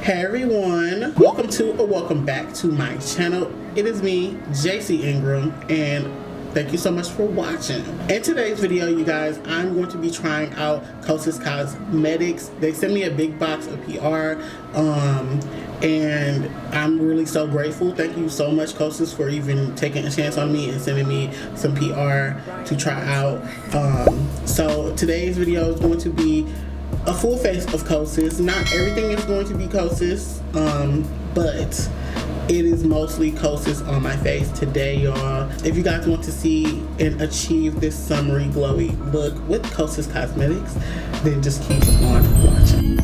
Hey everyone, welcome back to my channel. It is me, JayCIngram, and thank you so much for watching. In today's video, you guys, I'm going to be trying out KOSAS Cosmetics. They sent me a big box of PR, and I'm really so grateful. Thank you so much, KOSAS, for even taking a chance on me and sending me some PR to try out. So today's video is going to be a full face of KOSAS. Not everything is going to be KOSAS, but it is mostly KOSAS on my face today, y'all. If you guys want to see and achieve this summery glowy look with KOSAS Cosmetics, then just keep on watching.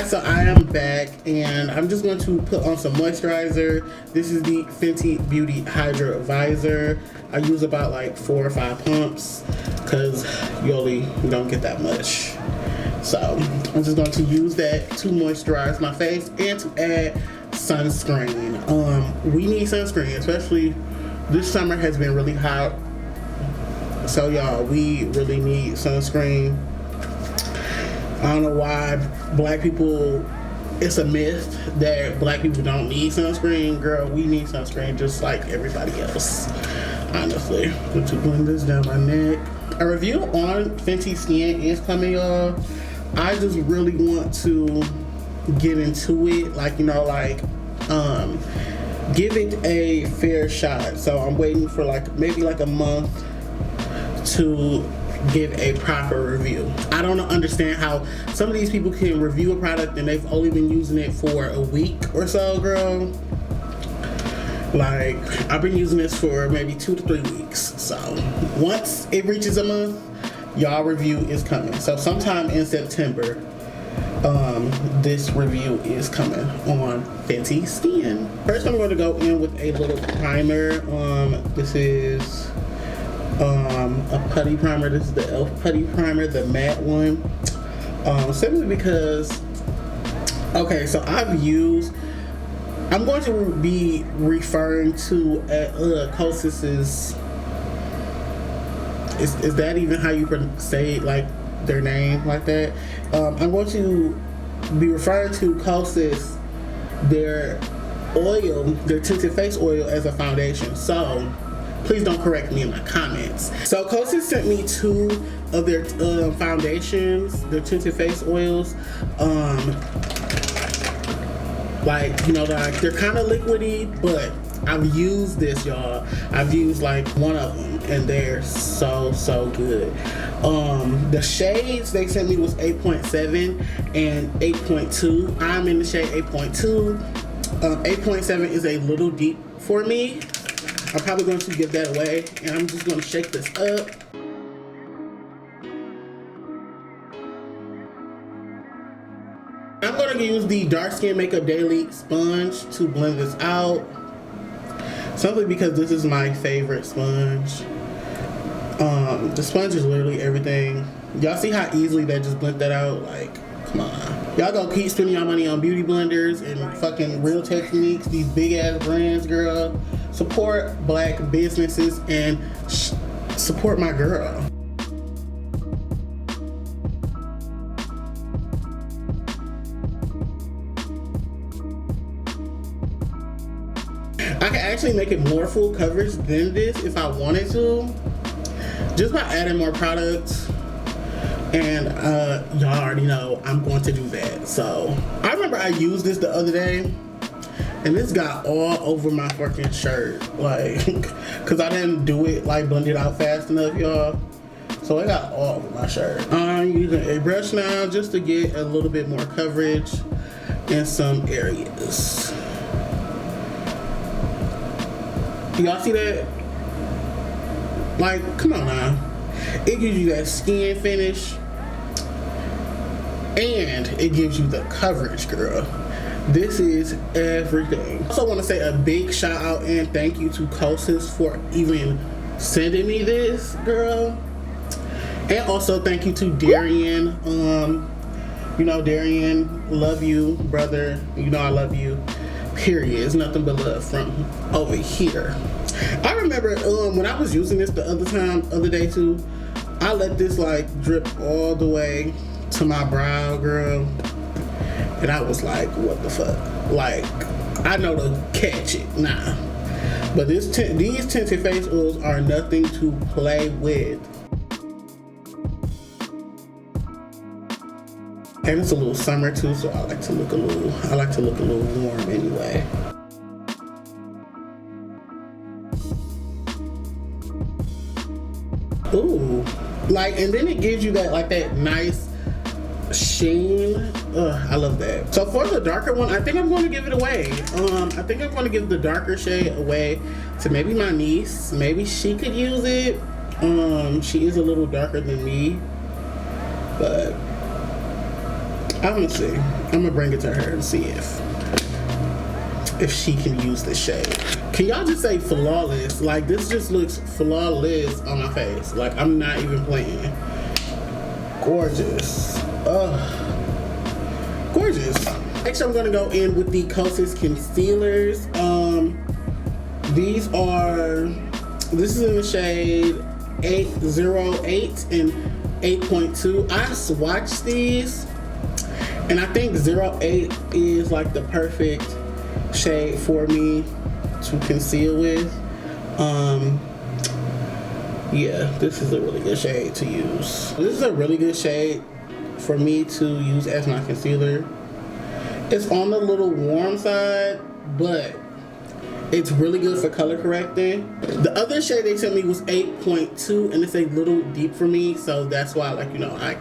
So I am back and I'm just going to put on some moisturizer. This is the Fenty Beauty Hydra Visor. I use about like 4 or 5 pumps because you don't get that much. So I'm just going to use that to moisturize my face and to add sunscreen. We need sunscreen, especially this summer has been really hot. So y'all, we really need sunscreen. I don't know why black people, it's a myth that black people don't need sunscreen. Girl, we need sunscreen just like everybody else, honestly. I'm going to blend this down my neck. A review on Fenty Skin is coming, y'all. I just really want to get into it, give it a fair shot. So I'm waiting for maybe a month to give a proper review. I don't understand how some of these people can review a product and they've only been using it for a week or so, girl. Like, I've been using this for maybe 2 to 3 weeks. So once it reaches a month, y'all review is coming. So sometime in September, this review is coming on Fenty Skin. First, I'm going to go in with a little primer. This is a putty primer. This is the e.l.f. putty primer, the matte one. Simply because, okay, so I'm going to be referring to KOSAS's, is that even how you say their name like that? I'm going to be referring to KOSAS, their oil, their Tinted Face Oil, as a foundation. So please don't correct me in my comments. So KOSAS sent me 2 of their foundations, their Tinted Face Oils. They're kind of liquidy, but I've used this, y'all. I've used one of them, and they're so good. The shades they sent me was 8.7 and 8.2. I'm in the shade 8.2. 8.7 is a little deep for me. I'm probably going to give that away, and I'm just going to shake this up. I'm going to use the Dark Skin Makeup Daily sponge to blend this out, simply because this is my favorite sponge. The sponge is literally everything. Y'all see how easily that just blend that out? Come on. Y'all gonna keep spending your money on beauty blenders and fucking Real Techniques, these big ass brands, girl. Support black businesses and support my girl. I can actually make it more full coverage than this if I wanted to, just by adding more products. And y'all already know I'm going to do that. So I remember I used this the other day, and this got all over my fucking shirt, cause I didn't do it blend it out fast enough, y'all. So it got all over my shirt. I'm using a brush now just to get a little bit more coverage in some areas. Y'all see that? Come on now. It gives you that skin finish, and it gives you the coverage, girl. This is everything. I also want to say a big shout out and thank you to KOSAS for even sending me this, girl. And also thank you to Darian. Darian, love you, brother. I love you. Period. It's nothing but love from over here. I remember when I was using this the other day too, I let this like drip all the way to my brow, girl. And I was like, what the fuck? Like, I know to catch it. Nah. But these tinted face oils are nothing to play with. And it's a little summer too, so I like to look a little warm anyway. Ooh. Like, and then it gives you that like that nice sheen. I love that. So for the darker one, I think I'm going to give it away. I think I'm going to give the darker shade away to maybe my niece. Maybe she could use it. She is a little darker than me, but I'm gonna see. I'm gonna bring it to her and see if she can use this shade. Can y'all just say flawless? Like, this just looks flawless on my face. Like, I'm not even playing. Gorgeous. Gorgeous. Next, I'm gonna go in with the KOSAS concealers. This is in the shade 808 and 8.2. I swatched these, and I think 08 is like the perfect shade for me to conceal with. Yeah, this is a really good shade to use. This is a really good shade for me to use as my concealer. It's on the little warm side, but it's really good for color correcting. The other shade they sent me was 8.2, and it's a little deep for me, so that's why, like, you know, I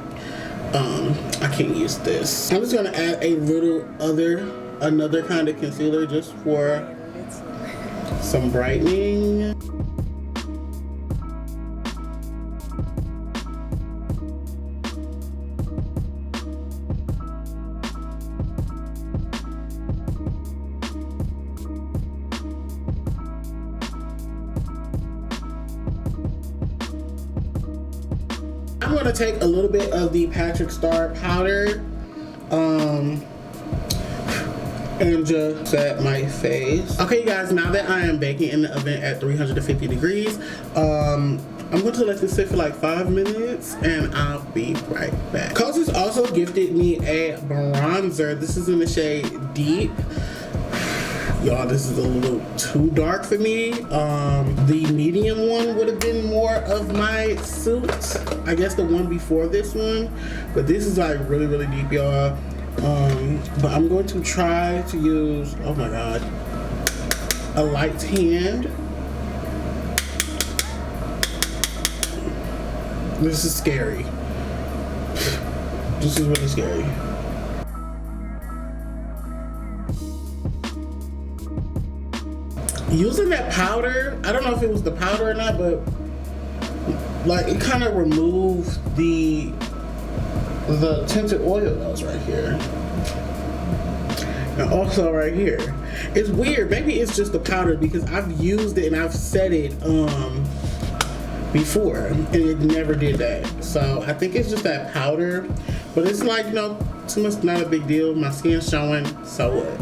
can't use this. I'm just gonna add a little another kind of concealer just for some brightening. I'm gonna take a little bit of the Patrick Star powder and just set my face. Okay, you guys, now that I am baking in the oven at 350 degrees, I'm going to let this sit for like 5 minutes, and I'll be right back. KOSAS also gifted me a bronzer. This is in the shade Deep. Y'all, this is a little too dark for me. The medium one would have been more of my suit. I guess the one before this one. But this is like really, really deep, y'all. But I'm going to try to use, oh my God, a light hand. This is scary. This is really scary. Using that powder, I don't know if it was the powder or not, but like it kind of removed the tinted oil that was right here. And also right here. It's weird, maybe it's just the powder because I've used it and I've set it before and it never did that. So I think it's just that powder, but it's like, you know, too much, not a big deal. My skin's showing, so what?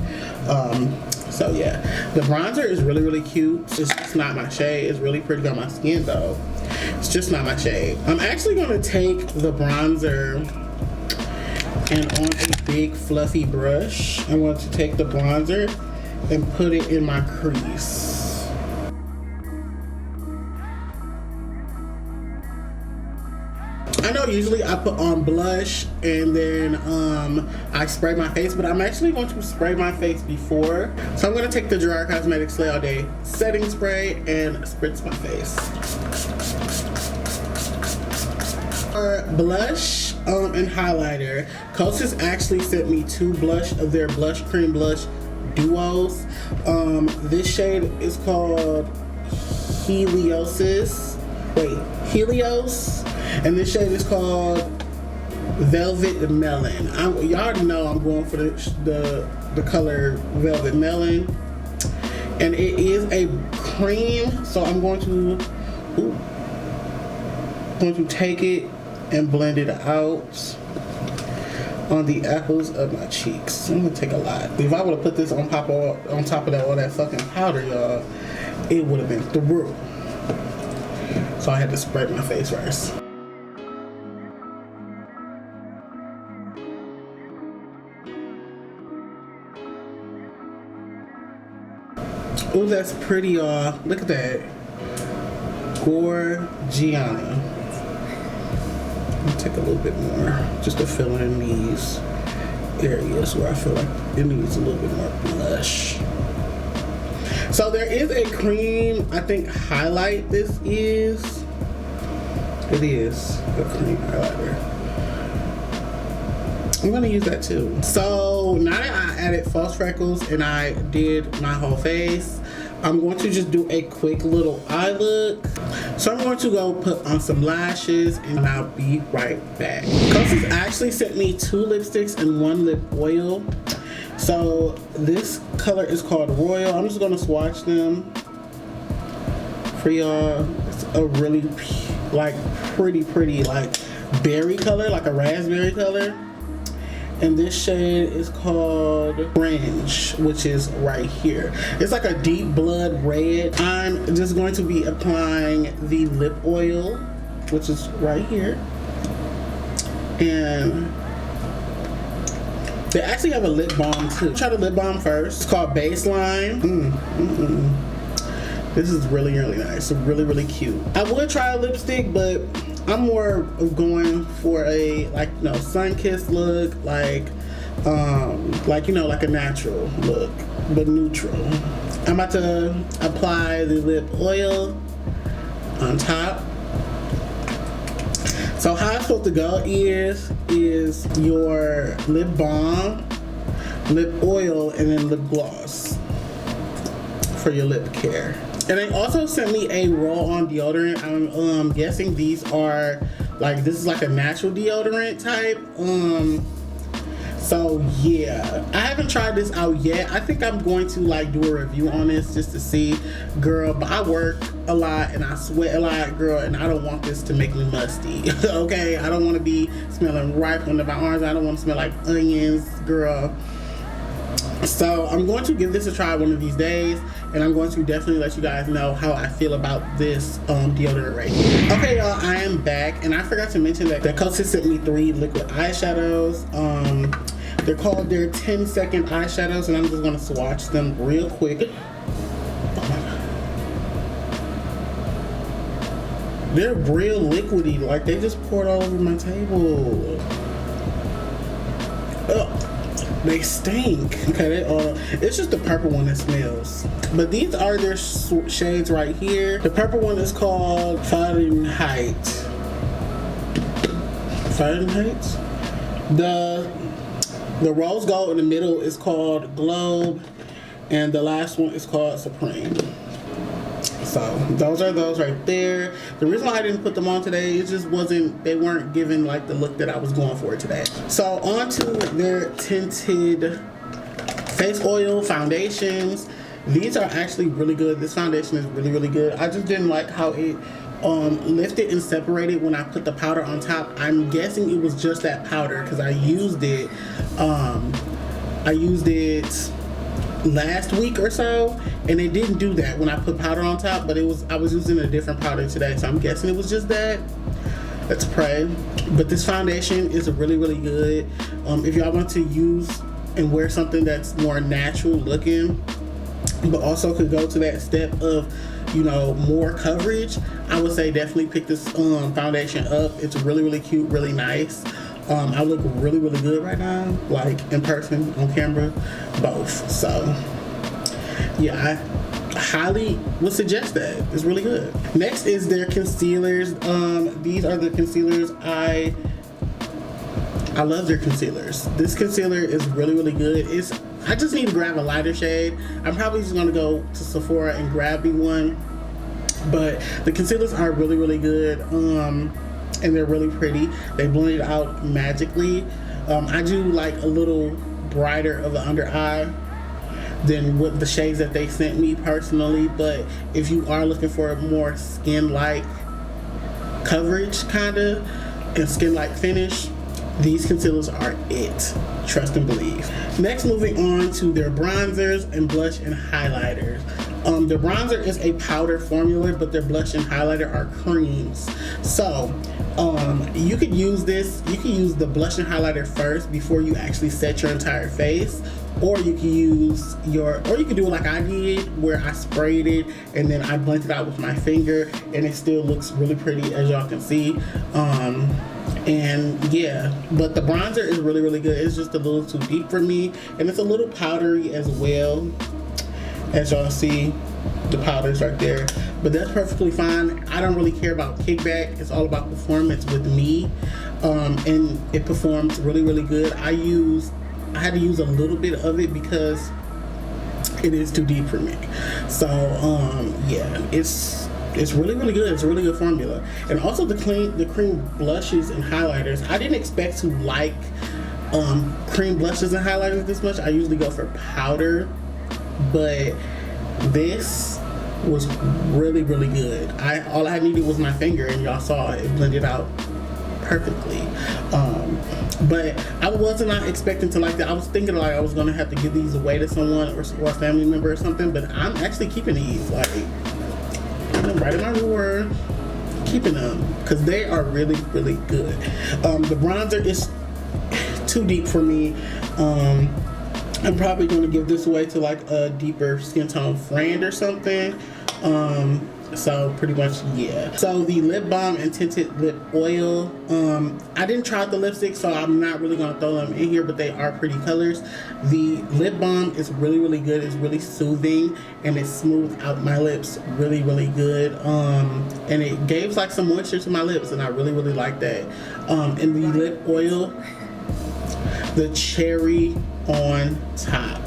So yeah, the bronzer is really, really cute. It's just not my shade. It's really pretty on my skin though. It's just not my shade. I'm actually gonna take the bronzer and on a big fluffy brush, I want to take the bronzer and put it in my crease. I know usually I put on blush and then I spray my face, but I'm actually going to spray my face before. So I'm going to take the JayCIngram Cosmetics Slay All Day setting spray and spritz my face. For blush and highlighter, KOSAS actually sent me 2 of their blush cream blush duos. This shade is called Helios, and this shade is called Velvet Melon. Y'all already know I'm going for the color Velvet Melon, and it is a cream. So I'm going to take it and blend it out on the apples of my cheeks. I'm gonna take a lot. If I would have put this on top of all that fucking powder, y'all, it would have been through. So I had to spray my face first. Oh, that's pretty, y'all. Look at that. Gorgiana. I'll take a little bit more just to fill in these areas where I feel like it needs a little bit more blush. So there is a cream, I think highlight this is. It is a cream highlighter. I'm gonna use that too. So now that I added false freckles and I did my whole face, I'm going to just do a quick little eye look. So I'm going to go put on some lashes and I'll be right back. KOSAS actually sent me 2 lipsticks and 1 lip oil. So this color is called Royal. I'm just gonna swatch them for y'all. It's a really like pretty like berry color, like a raspberry color. And this shade is called Fringe, which is right here. It's like a deep blood red. I'm just going to be applying the lip oil, which is right here. And they actually have a lip balm too. Try the lip balm first. It's called Baseline. This is really nice. It's really cute. I would try a lipstick, but I'm more of going for a sun-kissed look, like you know, like a natural look, but neutral. I'm about to apply the lip oil on top. So how it's supposed to go is your lip balm, lip oil, and then lip gloss for your lip care. And they also sent me a roll-on deodorant. I'm guessing these are this is like a natural deodorant type. So yeah, I haven't tried this out yet. I think I'm going to do a review on this just to see, girl. But I work a lot and I sweat a lot, girl, and I don't want this to make me musty. Okay, I don't want to be smelling ripe under my arms. I don't want to smell like onions, girl. So I'm going to give this a try one of these days, and I'm going to definitely let you guys know how I feel about this deodorant right here. Okay, y'all, I am back, and I forgot to mention that KOSAS sent me 3 liquid eyeshadows. They're called their 10-second eyeshadows, and I'm just gonna swatch them real quick. Oh my God. They're real liquidy, like they just poured all over my table. Ugh. They stink. Okay, it's just the purple one that smells. But these are their shades right here. The purple one is called Fahrenheit. The rose gold in the middle is called Globe, and the last one is called Supreme. So those are those right there. The reason why I didn't put them on today, it just they weren't giving the look that I was going for today. So on to their Tinted Face Oil foundations. These are actually really good. This foundation is really good. I just didn't like how it lifted and separated when I put the powder on top. I'm guessing it was just that powder because I used it last week or so, and it didn't do that when I put powder on top, but I was using a different powder today, so I'm guessing it was just that. Let's pray. But this foundation is really good. If y'all want to use and wear something that's more natural looking, but also could go to that step of, you know, more coverage, I would say definitely pick this foundation up. It's really cute, really nice. I look really good right now, like in person, on camera, both. So yeah, I highly would suggest that. It's really good. Next is their concealers. These are the concealers. I love their concealers. This concealer is really good. I just need to grab a lighter shade. I'm probably just gonna go to Sephora and grab me one. But the concealers are really good. And they're really pretty. They blend it out magically. I do like a little brighter of the under eye than what the shades that they sent me personally, but if you are looking for a more skin-like coverage kinda and skin-like finish, these concealers are it. Trust and believe. Next, moving on to their bronzers and blush and highlighters. The bronzer is a powder formula, but their blush and highlighter are creams. So you could use this, you can use the blush and highlighter first before you actually set your entire face, or you can use or you can do it like I did, where I sprayed it and then I blended it out with my finger, and it still looks really pretty, as y'all can see. And yeah, but the bronzer is really, really good. It's just a little too deep for me, and it's a little powdery as well. As y'all see, the powder's right there, but that's perfectly fine. I don't really care about kickback. It's all about performance with me, and it performs really, really good. I had to use a little bit of it because it is too deep for me. So yeah, it's really, really good. It's a really good formula. And also the cream blushes and highlighters. I didn't expect to like cream blushes and highlighters this much. I usually go for powder, but this was really, really good. All I needed was my finger, and y'all saw it blended out perfectly. But I was not expecting to like that. I was thinking like I was gonna have to give these away to someone or a family member or something, but I'm actually keeping these, like, putting them right in my drawer, keeping them, because they are really, really good. The bronzer is too deep for me. I'm probably going to give this away to like a deeper skin tone friend or something. So pretty much, yeah. So the lip balm and tinted lip oil, I didn't try the lipstick, so I'm not really going to throw them in here, but they are pretty colors. The lip balm is really, really good. It's really soothing, and it smoothed out my lips really, really good. And it gave like some moisture to my lips, and I really, really like that. And the lip oil, the cherry on top,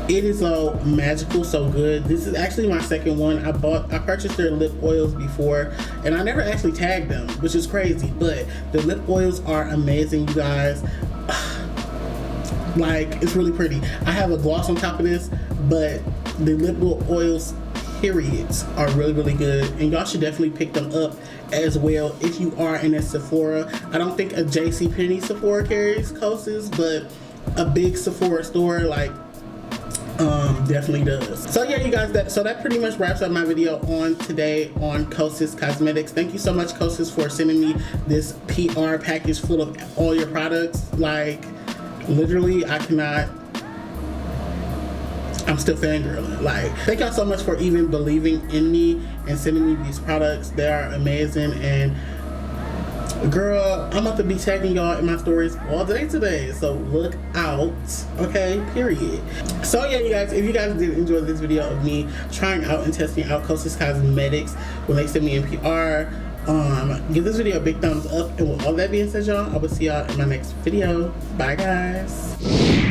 it is so magical, so good. This is actually my second one. I purchased their lip oils before, and I never actually tagged them, which is crazy, but the lip oils are amazing, you guys. Like, it's really pretty. I have a gloss on top of this, but the lip oils periods are really, really good, and y'all should definitely pick them up as well if you are in a Sephora. I don't think a JCPenney Sephora carries KOSAS, but a big Sephora store like definitely does. So yeah, you guys, that pretty much wraps up my video on today on KOSAS Cosmetics. Thank you so much, KOSAS, for sending me this PR package full of all your products. Like, literally, I'm still fangirling. Like, thank y'all so much for even believing in me and sending me these products. They are amazing, and girl, I'm about to be tagging y'all in my stories all day today, so look out, okay, period. So yeah, you guys, if you guys did enjoy this video of me trying out and testing out KOSAS Cosmetics when they send me in PR, give this video a big thumbs up, and with all that being said, y'all, I will see y'all in my next video. Bye, guys.